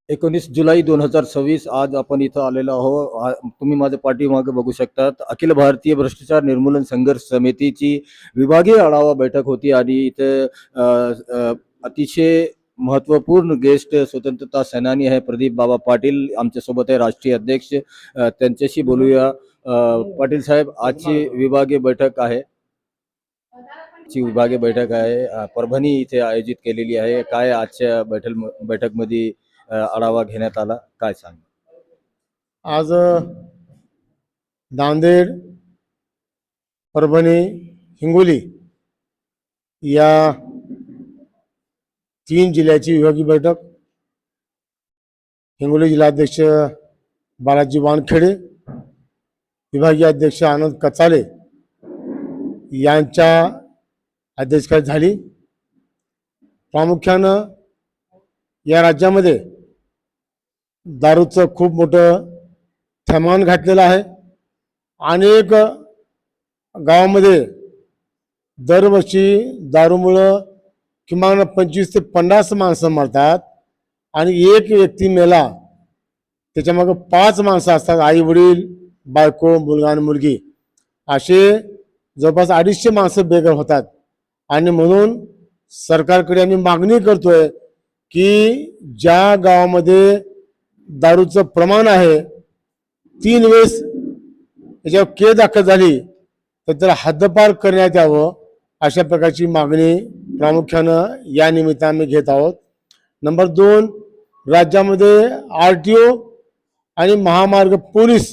19 जुलै 2026 आज आपण इथं आलेलो आहो. तुम्ही माझ्या पाठीमागे बघू शकतात. अखिल भारतीय भ्रष्टाचार निर्मूलन संघर्ष समितीची विभागीय आढावा बैठक होती आणि इथे अ, अ, अतिशय महत्त्वपूर्ण गेस्ट स्वतंत्रता सेनानी आहे प्रदीप बाबा पाटील आमच्यासोबत आहे, राष्ट्रीय अध्यक्ष. त्यांच्याशी बोलूया. पाटील साहेब, आजची विभागीय बैठक आहे. परभणी इथे आयोजित केलेली आहे. काय आजच्या बैठकमध्ये आढावा घेण्यात आला, काय सांग? आज नांदेड, परभणी, हिंगोली या 3 जिल्ह्याची विभागीय बैठक हिंगोली जिल्हाध्यक्ष बालाजी वानखेडे, विभागीय अध्यक्ष आनंद कचाले यांच्या अध्यक्षतेखाली झाली. प्रामुख्यानं या राज्यामध्ये दारूचं खूप मोठं थैमान घातलेलं आहे. अनेक गावामध्ये दरवर्षी दारूमुळं किमान 25 ते 50 माणसं मरतात आणि एक व्यक्ती मेला त्याच्यामागं 5 माणसं असतात, आई वडील, बायको, मुलगा आणि मुलगी, असे जवळपास 250 माणसं बेघर होतात. आणि म्हणून सरकारकडे आम्ही मागणी करतोय की ज्या गावामध्ये दारूचं प्रमाण आहे 3 वेळेस याच्यावर केस दाखल झाली तर त्याला हद्दपार करण्यात यावं, अशा प्रकारची मागणी प्रामुख्यानं या निमित्तानं आम्ही घेत आहोत. नंबर 2, राज्यामध्ये RTO आणि महामार्ग पोलीस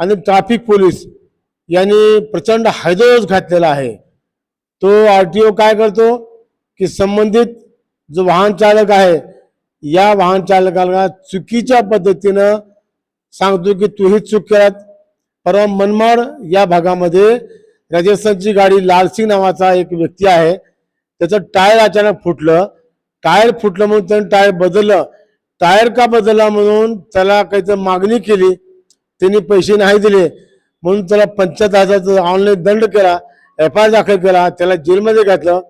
आणि ट्रॅफिक पोलीस यांनी प्रचंड हैदोस घातलेला आहे. तो RTO काय करतो की संबंधित जो वाहन चालक आहे या वाहन चालकाला चुकीच्या पद्धतीनं सांगतो की तू ही चूक केलात. परवा मनमाड या भागामध्ये राजस्थानची गाडी लालसिंग नावाचा एक व्यक्ती आहे, त्याचं टायर अचानक फुटलं. टायर फुटलं म्हणून त्यानं टायर बदललं. टायर का बदलला म्हणून त्याला काहीतरी मागणी केली, त्यांनी पैसे नाही दिले म्हणून त्याला 75,000चा ऑनलाईन दंड केला, FIR दाखल केला, त्याला जेलमध्ये घातलं.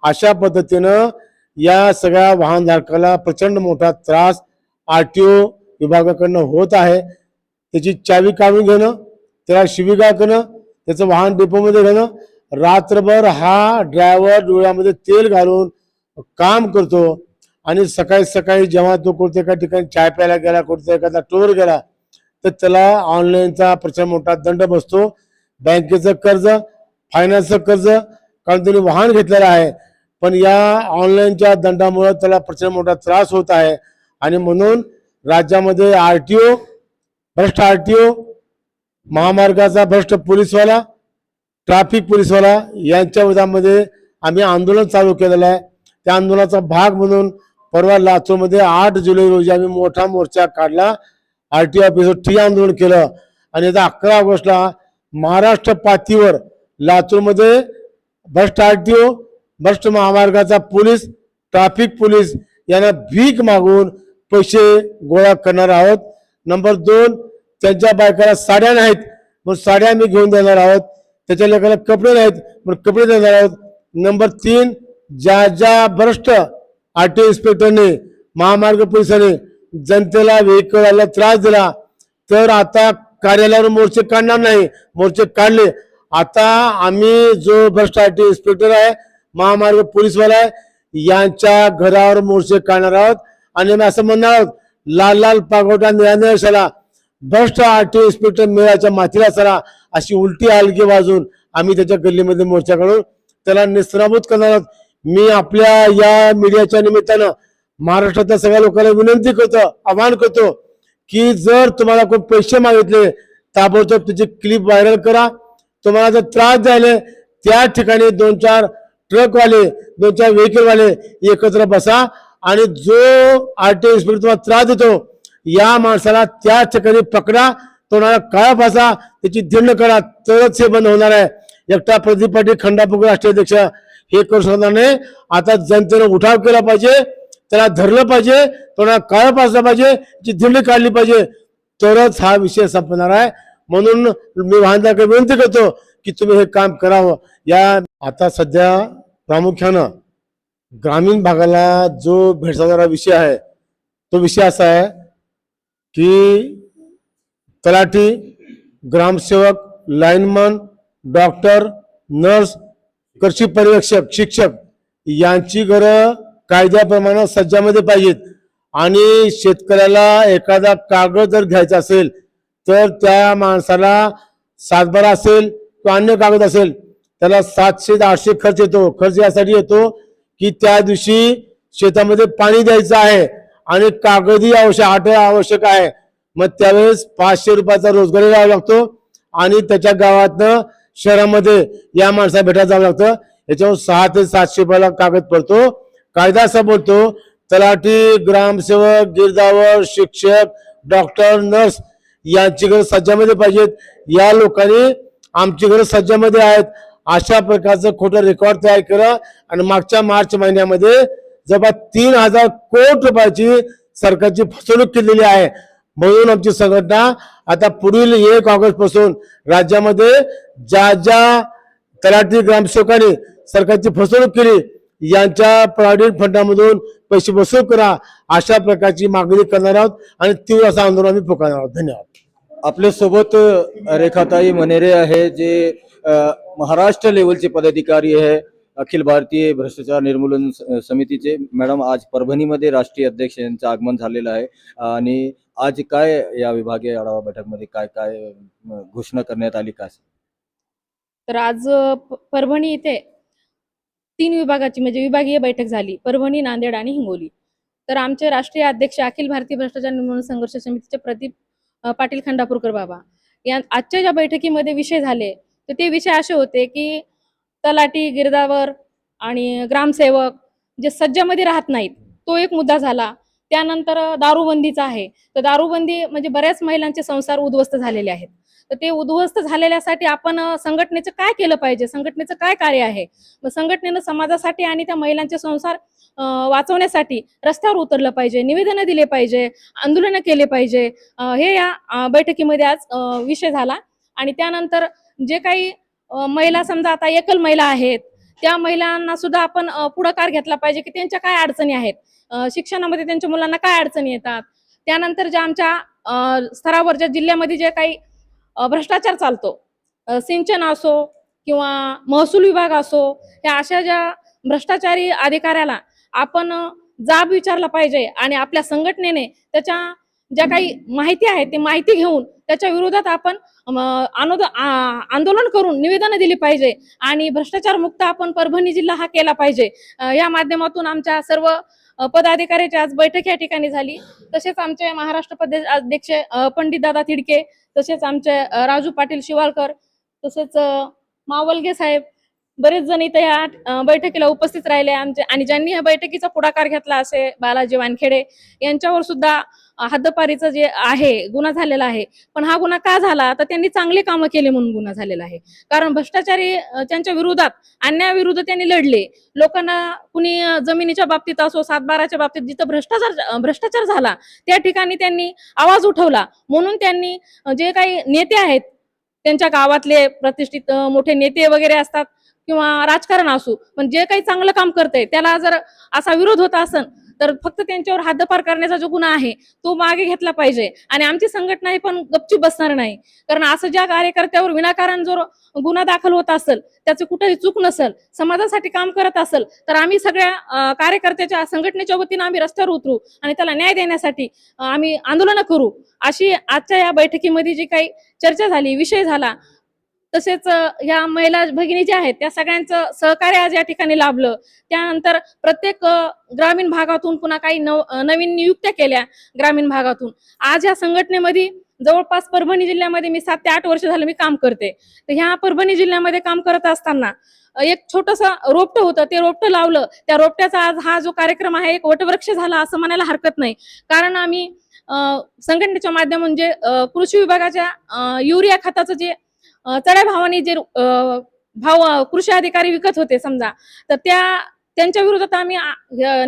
अशा पद्धतीनं या सगळ्या वाहनधारकाला प्रचंड मोठा त्रास RTO विभागाकडनं होत आहे. त्याची चावी काढून घेणं, त्याला शिवीगाळ करणं, त्याचं वाहन डेपोमध्ये घेणं. रात्रभर हा ड्रायव्हर डोळ्यामध्ये तेल घालून काम करतो आणि सकाळी सकाळी जेव्हा तो कुठे एका ठिकाणी चाय प्यायला गेला, कुठे एखादा टूर गेला तर त्याला ऑनलाईनचा प्रचंड मोठा दंड बसतो. बँकेचं कर्ज, फायनान्सचं कर्ज, कारण त्यांनी वाहन घेतलेलं आहे, पण या ऑनलाईनच्या दंडामुळे त्याला प्रचंड मोठा त्रास होत आहे. आणि म्हणून राज्यामध्ये RTO, भ्रष्ट RTO, महामार्गाचा भ्रष्ट पोलीसवाला, ट्रॅफिक पोलीसवाला यांच्या विरोधामध्ये आम्ही आंदोलन चालू केलेलं आहे. त्या आंदोलनाचा भाग म्हणून परवा लातूरमध्ये 8 जुलै रोजी आम्ही मोठा मोर्चा काढला, RTO ऑफिसवर ठिय्या आंदोलन केलं. आणि आता 11 ऑगस्टला महाराष्ट्र पातळीवर लातूरमध्ये भ्रष्ट RTO, भ्रष्ट महामार्गाचा पोलीस, ट्रॅफिक पोलीस यांना भीक मागून पैसे गोळा करणार आहोत. नंबर 2, त्यांच्या बायकाला साड्या नाहीत मग साड्या आम्ही घेऊन देणार आहोत, त्याच्या लेकाला कपडे नाहीत मग कपडे देणार आहोत. नंबर 3, ज्या ज्या भ्रष्ट RTO इन्स्पेक्टरने, महामार्ग पोलिसांनी जनतेला, व्हेकलला त्रास दिला तर आता कार्यालयावर मोर्चे काढणार नाही, मोर्चे काढले. आता आम्ही जो भ्रष्ट RTO इन्स्पेक्टर आहे, महामार्ग पोलीसवाला आहे, यांच्या घरावर मोर्चे काढणार आहोत. आणि आम्ही असं म्हणणार आहोत, लाल लाल पागोटा निळ्या चला, भ्रष्ट RTO इन्स्पेक्टर मेळाच्या माथीला चला, अशी उलटी हलगी वाजून आम्ही त्याच्या गल्लीमध्ये मोर्चा काढून त्याला निस्त्राभूत करणार आहोत. मी आपल्या या मीडियाच्या निमित्तानं महाराष्ट्रातल्या सगळ्या लोकांना विनंती करतो, आवाहन करतो की जर तुम्हाला कोण पैसे मागितले ताबडतोब त्याची क्लिप व्हायरल करा. तुम्हाला जर त्रास द्यायला त्या ठिकाणी 2-4 ट्रकवाले, 2-4 व्हेकलवाले एकत्र बसा आणि जो RTO इन्स्पेक्टर तुम्हाला त्रास देतो या माणसाला त्या ठिकाणी पकडा, तोंडाला काळा फासा, त्याची धिंड करा, तरच हे बंद होणार आहे. एकटा प्रदीप पाटील खंडापूर राष्ट्रीय अध्यक्ष हे करू शकणार नाही. आता जनतेने उठाव केला पाहिजे, त्याला धरलं पाहिजे, तोंडाला काळा फासला पाहिजे, त्याची धिंड काढली पाहिजे, तरच हा विषय संपणार आहे. म्हणून मी वाहनदाराकडे विनंती करतो की तुम्ही हे काम करावं. या आता सध्या प्रामुख्यानं ग्रामीण भागाला जो भेडसावणारा विषय आहे तो विषय असा आहे की तलाठी, ग्रामसेवक, लाईनमन, डॉक्टर, नर्स, कृषी पर्यवेक्षक, शिक्षक यांची घरं कायद्याप्रमाणे सज्जामध्ये पाहिजेत. आणि शेतकऱ्याला एखादा कागद जर घ्यायचा असेल तर त्या माणसाला सातबारा असेल किंवा अन्य कागद असेल त्याला 700 ते 800 खर्च येतो. खर्च यासाठी येतो की त्या दिवशी शेतामध्ये पाणी द्यायचं आहे आणि कागदी आवश्यक आहे. मग त्यावेळेस 500 रुपयाचा रोजगारी द्यावा लागतो आणि त्याच्या गावातनं शहरामध्ये या माणसाला भेटायला जावं लागतं. याच्यावर 600 ते 700 रुपयाला कागद पडतो. कायदा असा बोलतो तलाठी, ग्रामसेवक, गिरदावर, शिक्षक, डॉक्टर, नर्स यांची घरं सज्जामध्ये पाहिजेत. या लोकांनी आमची घरं सज्जामध्ये आहेत अशा प्रकारचं खोटं रेकॉर्ड तयार केलं आणि मागच्या मार्च महिन्यामध्ये जवळपास 3000 कोटी रुपयाची सरकारची फसवणूक केलेली आहे. म्हणून आमची संघटना आता पुढील 1 ऑगस्ट पासून राज्यामध्ये ज्या ज्या तलाठी, ग्रामसेवकांनी सरकारची फसवणूक केली यांच्या प्रॉव्हिडंट फंडामधून पैसे वसूल करा अशा प्रकारची मागणी करणार आहोत आणि तीव्र असं आंदोलन आम्ही पुकारणार आहोत. धन्यवाद. आपल्या सोबत रेखाताई मनेरे आहे जे महाराष्ट्र लेवलचे पदाधिकारी आहे अखिल भारतीय भ्रष्टाचार निर्मूलन समितीचे. मॅडम, आज परभणीमध्ये राष्ट्रीय अध्यक्ष यांचं आगमन झालेलं आहे आणि आज काय या विभागीय आढावा बैठकमध्ये काय काय घोषणा करण्यात आली काय? तर आज परभणी इथे 3 विभागाची म्हणजे विभागीय बैठक झाली, परभणी, नांदेड आणि हिंगोली. तर आमचे राष्ट्रीय अध्यक्ष अखिल भारतीय भ्रष्टाचार निर्मूलन संघर्ष समितीचे प्रदीप पाटील खंडापूरकर बाबा या आजच्या ज्या बैठकीमध्ये विषय झाले तर ते विषय असे होते की तलाठी, गिरदावर आणि ग्रामसेवक जे सज्जामध्ये राहत नाहीत तो एक मुद्दा झाला. त्यानंतर दारूबंदीचा आहे. तर दारूबंदी म्हणजे बऱ्याच महिलांचे संसार उद्ध्वस्त झालेले आहेत. तर ते उद्ध्वस्त झालेल्यासाठी आपण संघटनेचं काय केलं पाहिजे, संघटनेचं काय कार्य आहे. मग संघटनेनं समाजासाठी आणि त्या महिलांचे संसार वाचवण्यासाठी रस्त्यावर उतरलं पाहिजे, निवेदनं दिले पाहिजे, आंदोलनं केले पाहिजे. हे या बैठकीमध्ये आज विषय झाला. आणि त्यानंतर जे काही महिला समजा आता एकल महिला आहेत त्या महिलांना सुद्धा आपण पुढाकार घेतला पाहिजे की त्यांच्या काय अडचणी आहेत, शिक्षणामध्ये त्यांच्या मुलांना काय अडचणी येतात. त्यानंतर ज्या आमच्या स्तरावरच्या जिल्ह्यामध्ये जे काही भ्रष्टाचार चालतो, सिंचन असो किंवा महसूल विभाग असो, ह्या अशा ज्या भ्रष्टाचारी अधिकाऱ्याला आपण जाब विचारला पाहिजे आणि आपल्या संघटनेने त्याच्या ज्या काही माहिती आहे ते माहिती घेऊन त्याच्या विरोधात आपण आंदोलन करून निवेदन दिली पाहिजे आणि भ्रष्टाचार मुक्त आपण परभणी जिल्हा हा केला पाहिजे. या माध्यमातून आमच्या सर्व पदाधिकाऱ्याची आज बैठक या ठिकाणी झाली. तसेच आमचे महाराष्ट्र प्रदेश अध्यक्ष पंडित दादा तिडके, तसेच आमचे राजू पाटील शिवाळकर, तसेच मावलगे साहेब, बरेच जण इथे या बैठकीला उपस्थित राहिले आमचे. आणि ज्यांनी या बैठकीचा पुढाकार घेतला असे बालाजी वानखेडे यांच्यावर सुद्धा हद्दपारीचं जे आहे गुन्हा झालेला आहे. पण हा गुन्हा का झाला तर त्यांनी चांगले कामं केले म्हणून गुन्हा झालेला आहे. कारण भ्रष्टाचारी त्यांच्या विरोधात, अन्यायाविरुद्ध त्यांनी लढले. लोकांना कुणी जमिनीच्या बाबतीत असो, 7/12च्या बाबतीत जिथं भ्रष्टाचार झाला त्या ठिकाणी त्यांनी आवाज उठवला. म्हणून त्यांनी जे काही नेते आहेत त्यांच्या गावातले प्रतिष्ठित मोठे नेते वगैरे असतात किंवा राजकारण असो, पण जे काही चांगलं काम करतंय त्याला जर असा विरोध होत असेल तर फक्त त्यांच्यावर हद्दपार करण्याचा जो गुन्हा आहे तो मागे घेतला पाहिजे. आणि आमची संघटना ही पण गपचूप बसणार नाही. कारण असं ज्या कार्यकर्त्यावर विनाकारण जर गुन्हा दाखल होत असेल, त्याची कुठेही चूक नसेल, समाजासाठी काम करत असेल तर आम्ही सगळ्या कार्यकर्त्याच्या संघटनेच्या वतीनं आम्ही रस्त्यावर उतरू आणि त्याला न्याय देण्यासाठी आम्ही आंदोलन करू. अशी आजच्या या बैठकीमध्ये जी काही चर्चा झाली, विषय झाला, तसेच या महिला भगिनी ज्या आहेत त्या सगळ्यांचं सहकार्य आज या ठिकाणी लाभलं. त्यानंतर प्रत्येक ग्रामीण भागातून पुन्हा काही नवीन नियुक्त्या केल्या ग्रामीण भागातून. आज या संघटनेमध्ये जवळपास परभणी जिल्ह्यामध्ये मी 7 ते 8 वर्ष झालं मी काम करते. तर ह्या परभणी जिल्ह्यामध्ये काम करत असताना एक छोटस रोपटं होतं, ते रोपटं लावलं. त्या रोपट्याचा आज हा जो कार्यक्रम आहे एक वटवृक्ष झाला असं म्हणायला हरकत नाही. कारण आम्ही संघटनेच्या माध्यमातून म्हणजे कृषी विभागाच्या युरिया खताचं जे चढ्या भावाने जे भाव कृषी अधिकारी विकत होते समजा, तर त्यांच्या विरोधात आम्ही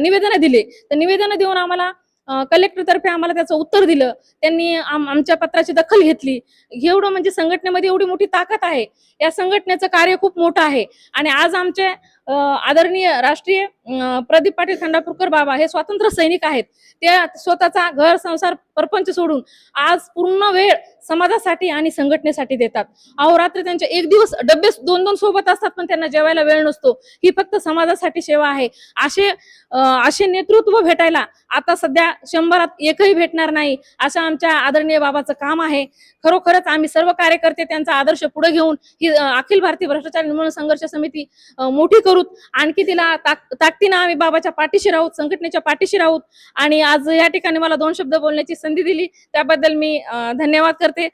निवेदन दिले. तर निवेदन देऊन आम्हाला कलेक्टर तर्फे आम्हाला त्याचं उत्तर दिलं. त्यांनी आमच्या पत्राची दखल घेतली. एवढं म्हणजे संघटनेमध्ये एवढी मोठी ताकद आहे. या संघटनेचं कार्य खूप मोठं आहे. आणि आज आमचे आदरणीय राष्ट्रीय प्रदीप पाटील खंडापूरकर बाबा हे स्वातंत्र्य सैनिक आहेत. ते स्वतःचा घर संसार परपंच सोडून आज पूर्ण वेळ समाजासाठी आणि संघटनेसाठी देतात. अहोरात्री त्यांचे एक दिवस डब्बे दोन दोन सोबत असतात, पण त्यांना जेवायला वेळ नसतो. ही फक्त समाजासाठी सेवा आहे. असे नेतृत्व भेटायला आता सध्या 100त एकही भेटणार नाही, असं आमच्या आदरणीय बाबाचं काम आहे. खरोखरच आम्ही सर्व कार्यकर्ते त्यांचा आदर्श पुढे घेऊन ही अखिल भारतीय भ्रष्टाचार निर्मूलन संघर्ष समिती मोठी करूत. आणखी तिला ताकदीनं आम्ही बाबाच्या पाठीशी राहूत, संघटनेच्या पाठीशी राहूत. आणि आज या ठिकाणी मला 2 शब्द बोलण्याची संधी दिली त्याबद्दल मी धन्यवाद करते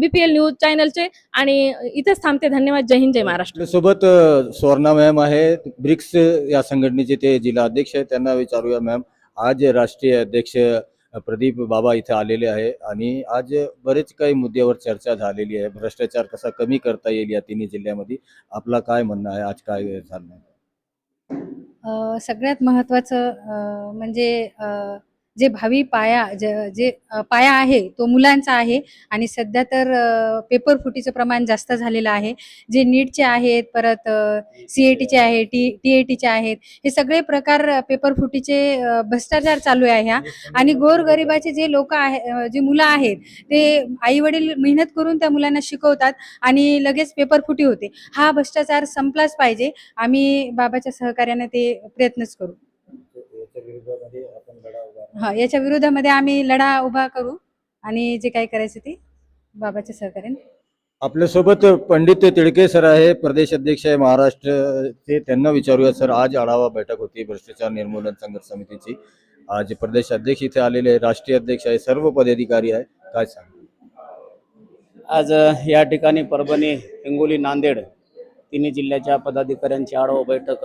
BPL न्यूज चॅनलचे. आणि इथेच थांबते. धन्यवाद. जय हिंद, जय महाराष्ट्र. आपल्यासोबत सुवर्णा मॅम आहेत, ब्रिक्स या संघटनेचे ते जिल्हा अध्यक्ष आहेत. त्यांना विचारूया मॅम, आज राष्ट्रीय अध्यक्ष प्रदीप बाबा इथे आलेले आहे आणि आज बरेच काही मुद्द्यावर चर्चा झालेली आहे. भ्रष्टाचार कसा कमी करता येईल या तिन्ही जिल्ह्यामध्ये, आपला काय म्हणणं आहे, आज काय झालं? सगळ्यात महत्त्वाचं म्हणजे जे भावी पाया जे पाया आहे तो मुलांचा आहे. आणि सध्या तर पेपर फुटीचं प्रमाण जास्त झालेलं आहे. जे नीटचे आहेत, परत CATचे आहे, TATचे आहेत, हे सगळे प्रकार पेपर फुटीचे भ्रष्टाचार चालू आहे ह्या. आणि गोरगरिबाचे जे लोक आहे, जे मुलं आहेत, ते आई वडील मेहनत करून त्या मुलांना शिकवतात आणि लगेच पेपर फुटी होते. हा भ्रष्टाचार संपलाच पाहिजे. आम्ही बाबाच्या सहकार्याने ते प्रयत्नच करू. याच्या विरोधामध्ये आम्ही लढा उभा करू आणि जे काही करायचं ते बाबाच्या सहकार्याने. आपल्यासोबत पंडित तिडके सर आहे, प्रदेश अध्यक्ष आहे महाराष्ट्रचे. त्यांना विचारूया सर, आज आढावा बैठक होती भ्रष्टाचार निर्मूलन संघर्ष समितीची. आज प्रदेश अध्यक्ष इथे आलेले आहे, राष्ट्रीय अध्यक्ष आहे, सर्व पदाधिकारी आहे. काय सांग? आज या ठिकाणी परभणी, हिंगोली, नांदेड तिन्ही जिल्ह्याच्या पदाधिकाऱ्यांची आढावा बैठक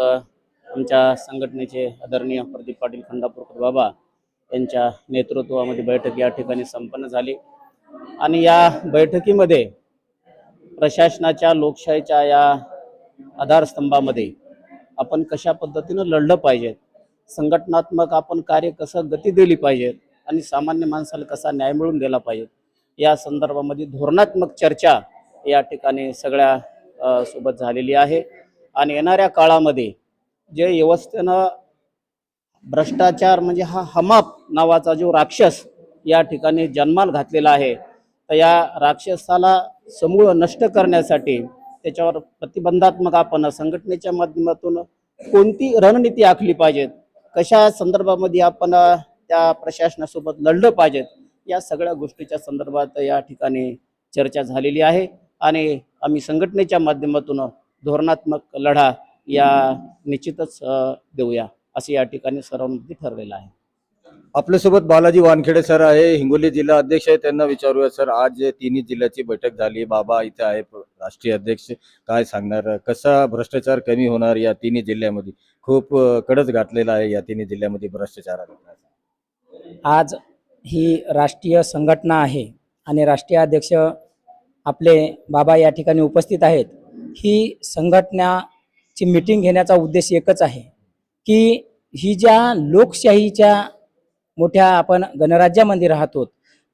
आमच्या संघटनेचे आदरणीय प्रदीप पाटील खंडापूरकर बाबा यांच्या नेतृत्वामध्ये बैठक या ठिकाणी संपन्न झाली. आणि या बैठकीमध्ये प्रशासनाच्या लोकशाहीच्या या आधारस्तंभामध्ये आपण कशा पद्धतीनं लढलं पाहिजे, संघटनात्मक आपण कार्य कसं गती दिली पाहिजे आणि सामान्य माणसाला कसा न्याय मिळवून दिला पाहिजे, या संदर्भामध्ये धोरणात्मक चर्चा या ठिकाणी सगळ्या सोबत झालेली आहे. आणि येणाऱ्या काळामध्ये जे व्यवस्थेनं भ्रष्टाचार म्हणजे हा हमाप नावाचा जो राक्षस या ठिकाणी जन्माला घातलेला आहे, तर या राक्षसाला समूळ नष्ट करण्यासाठी त्याच्यावर प्रतिबंधात्मक आपण संघटनेच्या माध्यमातून कोणती रणनीती आखली पाहिजेत, कशा संदर्भामध्ये आपण त्या प्रशासनासोबत लढलं पाहिजेत, या सगळ्या गोष्टीच्या संदर्भात या ठिकाणी चर्चा झालेली आहे. आणि आम्ही संघटनेच्या माध्यमातून धोरणात्मक लढा या निश्चितच देऊया असे या ठिकाणी सर्वांमध्ये ठरलेलं आहे. आपल्यासोबत बालाजी वानखेडे सर आहे, हिंगोली जिल्हा अध्यक्ष आहे. त्यांना विचारूया सर, आज तिन्ही जिल्ह्याची बैठक झाली, बाबा इथे आहे राष्ट्रीय अध्यक्ष, काय सांगणार, कसा भ्रष्टाचार कमी होणार या तिन्ही जिल्ह्यामध्ये? खूप कडच घातलेला आहे या तिन्ही जिल्ह्यामध्ये भ्रष्टाचाराला. आज ही राष्ट्रीय संघटना आहे आणि राष्ट्रीय अध्यक्ष आपले बाबा या ठिकाणी उपस्थित आहेत. ही संघटनाची मीटिंग घेण्याचा उद्देश एकच आहे की ही ज्या लोकशाहीच्या मोठ्या आपण गणराज्यामध्ये राहतो,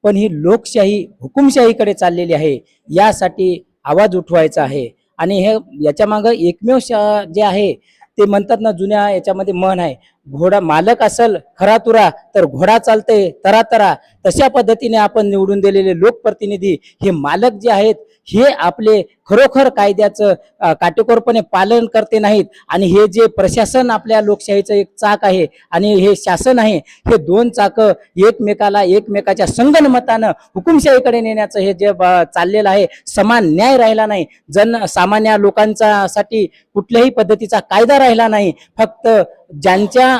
पण ही लोकशाही हुकुमशाहीकडे चाललेली आहे, यासाठी आवाज उठवायचा आहे. आणि हे याच्या मागं एकमेव जे आहे ते म्हणतात ना, जुन्या याच्यामध्ये म्हण आहे, घोडा मालक असल खरा तुरा तर घोडा चालते तरा तरा. तशा पद्धतीने आपण निवडून दिलेले लोकप्रतिनिधी हे मालक जे आहेत हे आपले खरोखर कायद्याचं काटेकोरपणे पालन करते नाहीत. आणि हे जे प्रशासन आपल्या लोकशाहीचं एक चाक आहे आणि हे शासन आहे, हे दोन चाकं एकमेकाच्या संगनमतानं हुकुमशाहीकडे नेण्याचं हे जे चाललेलं आहे, समान न्याय राहिला नाही, सामान्य लोकांचा साठी कुठल्याही पद्धतीचा कायदा राहिला नाही. फक्त ज्यांच्या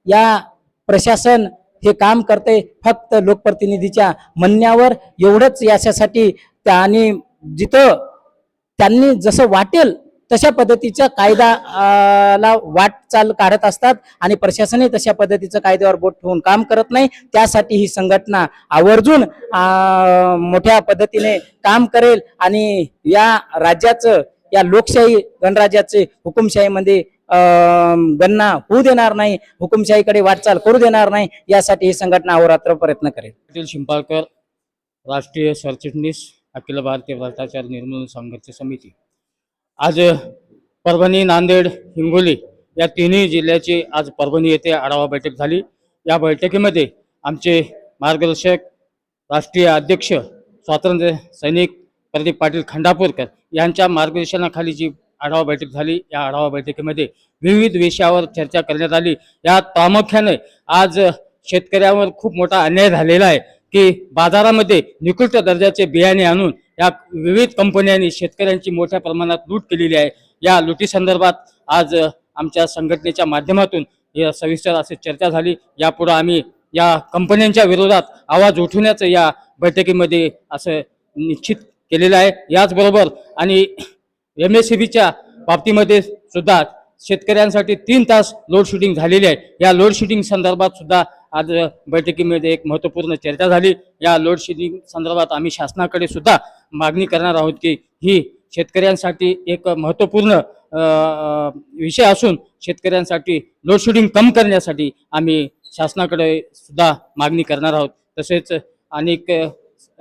या प्रशासन हे काम करते फक्त लोकप्रतिनिधीच्या म्हणण्यावर, एवढंच याच्यासाठी आणि जिथं त्यांनी जसं वाटेल तशा पद्धतीच्या कायदाला वाटचाल काढत असतात आणि प्रशासनही तशा पद्धतीचं कायद्यावर बोट ठेवून काम करत नाही. त्यासाठी ही संघटना आवर्जून मोठ्या पद्धतीने काम करेल आणि या राज्याचं, या लोकशाही गणराज्याचे हुकुमशाहीमध्ये गणना होऊ देणार नाही, हुकुमशाहीकडे वाटचाल करू देणार नाही, यासाठी ही संघटना अहोरात्र प्रयत्न करेल. पाटील शिंपाळकर, राष्ट्रीय सरचिटणीस, अखिल भारतीय भ्रष्टाचार निर्मूलन संघर्ष समिती. आज परभणी, नांदेड, हिंगोली या तिन्ही जिल्ह्याची आज परभणी येथे आढावा बैठक झाली. या बैठकीमध्ये आमचे मार्गदर्शक राष्ट्रीय अध्यक्ष स्वातंत्र्य सैनिक प्रदीप पाटील खंडापूरकर यांच्या मार्गदर्शनाखाली जी आढावा बैठक झाली, या आढावा बैठकीमध्ये विविध विषयावर चर्चा करण्यात आली. यात प्रामुख्याने आज शेतकऱ्यांवर खूप मोठा अन्याय झालेला आहे की बाजारामध्ये निकृष्ट दर्जाचे बियाणे आणून या विविध कंपन्यांनी शेतकऱ्यांची मोठ्या प्रमाणात लूट केलेली आहे. या लुटीसंदर्भात आज आमच्या संघटनेच्या माध्यमातून या सविस्तर अशी चर्चा झाली. यापुढे आम्ही या कंपन्यांच्या विरोधात आवाज उठवण्याचं या बैठकीमध्ये असं निश्चित केलेलं आहे. याचबरोबर आणि MSCBच्या बाबतीमध्ये सुद्धा शेतकऱ्यांसाठी 3 तास लोडशेडिंग झालेली आहे. या लोडशेडिंग संदर्भात सुद्धा आज बैठकीमध्ये एक महत्त्वपूर्ण चर्चा झाली. या लोडशेडिंग संदर्भात आम्ही शासनाकडे सुद्धा मागणी करणार आहोत की ही शेतकऱ्यांसाठी एक महत्त्वपूर्ण विषय असून शेतकऱ्यांसाठी लोडशेडिंग कमी करण्यासाठी आम्ही शासनाकडे सुद्धा मागणी करणार आहोत. तसेच अनेक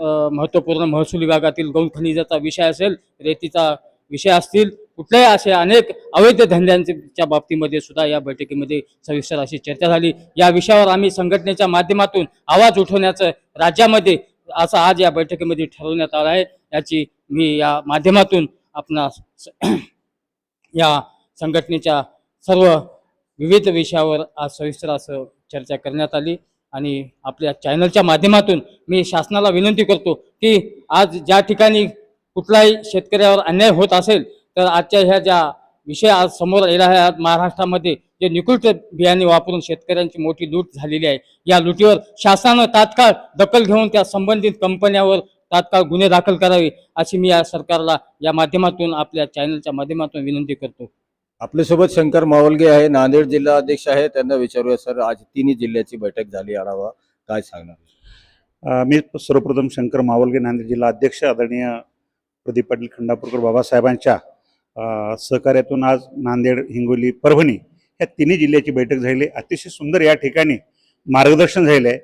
महत्त्वपूर्ण महसूल विभागातील गौण खनिजाचा विषय असेल, रेतीचा विषय असतील, कुठल्याही असे अनेक अवैध धंद्यांच्या बाबतीमध्ये सुद्धा या बैठकीमध्ये सविस्तर अशी चर्चा झाली. या विषयावर आम्ही संघटनेच्या माध्यमातून आवाज उठवण्याचं राज्यामध्ये असं आज या बैठकीमध्ये ठरवण्यात आलं आहे. याची मी या माध्यमातून आपणास या संघटनेच्या सर्व विविध विषयावर आज सविस्तर असं चर्चा करण्यात आली. आणि आपल्या चॅनलच्या माध्यमातून मी शासनाला विनंती करतो की आज ज्या ठिकाणी कुठलाही शेतकऱ्यावर अन्याय होत असेल तर आजच्या ह्या ज्या विषय आज समोर येला आहे, आज महाराष्ट्रामध्ये जे निकृष्ट बियाणे वापरून शेतकऱ्यांची मोठी लूट झालेली आहे, या लुटीवर शासनानं तात्काळ दखल घेऊन त्या संबंधित कंपन्यावर तात्काळ गुन्हे दाखल करावे अशी मी या सरकारला या माध्यमातून आपल्या चॅनलच्या माध्यमातून विनंती करतो. आपल्यासोबत शंकर मावलगे आहे, नांदेड जिल्हा अध्यक्ष आहे. त्यांना विचारूया सर, आज तिन्ही जिल्ह्याची बैठक झाली, आढावा काय सांगणार? मी सर्वप्रथम शंकर मावलगे, नांदेड जिल्हा अध्यक्ष, आदरणीय प्रदीप पाटील खंडापूरकर बाबासाहेबांच्या सहकार्यातून आज नांदेड, हिंगोली, परभणी या तिन्ही जिल्ह्याची बैठक झाली. अतिशय सुंदर या ठिकाणी मार्गदर्शन झालेलं आहे.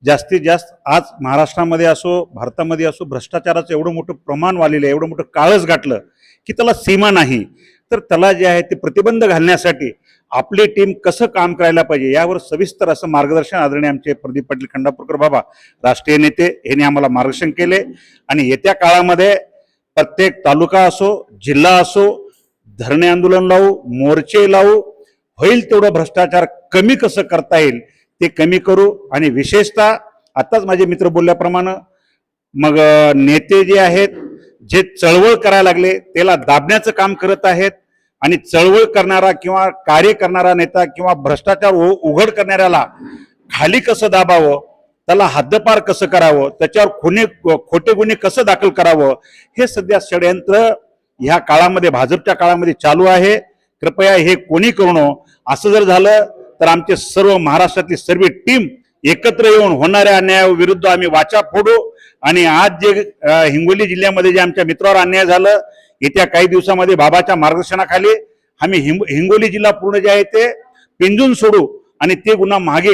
जास्तीत जास्त आज महाराष्ट्रामध्ये असो, भारतामध्ये असो, भ्रष्टाचाराचं एवढं मोठं प्रमाण वाढलेलं आहे, एवढं मोठं काळच गाठलं की त्याला सीमा नाही. तर त्याला जे आहे ते प्रतिबंध घालण्यासाठी आपली टीम कसं काम करायला पाहिजे यावर सविस्तर असं मार्गदर्शन आदरणीय आमचे प्रदीप पाटील खंडापूरकर बाबा राष्ट्रीय नेते यांनी आम्हाला मार्गदर्शन केले. आणि येत्या काळामध्ये प्रत्येक तालुका असो, जिल्हा असो, धरणे आंदोलन लावू, मोर्चे लावू, होईल तेवढं भ्रष्टाचार कमी कसं करता येईल ते कमी करू. आणि विशेषतः आताच माझे मित्र बोलल्याप्रमाणे मग नेते जे आहेत जे चळवळ करायला लागले त्याला दाबण्याचं काम करत आहेत. आणि चळवळ करणारा किंवा कार्य करणारा नेता किंवा भ्रष्टाचार उघड करणाऱ्याला खाली कसं दाबावं, त्याला हद्दपार कसं करावं, त्याच्यावर खोटे गुन्हे कसं दाखल करावं, हे सध्या षडयंत्र ह्या काळामध्ये, भाजपच्या काळामध्ये चालू आहे. कृपया हे कोणी करू नये. असं जर झालं तर आमचे सर्व महाराष्ट्रातली सर्व टीम एकत्र येऊन होणाऱ्या अन्यायाविरुद्ध आम्ही वाचा फोडू. आणि आज जे हिंगोली जिल्ह्यामध्ये जे आमच्या मित्रावर अन्याय झालं, येत्या काही दिवसामध्ये बाबाच्या मार्गदर्शनाखाली आम्ही हिंगोली जिल्हा पूर्ण जे आहे ते पिंजून सोडू आणि ते गुन्हा मागे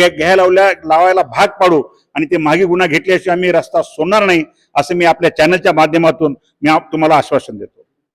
घ्यायला लावायला भाग पाडू. आणि ते मागे गुन्हा घेतल्याशिवाय आम्ही रस्ता सोडणार नाही, असं मी आपल्या चॅनलच्या माध्यमातून मी तुम्हाला आश्वासन देतो.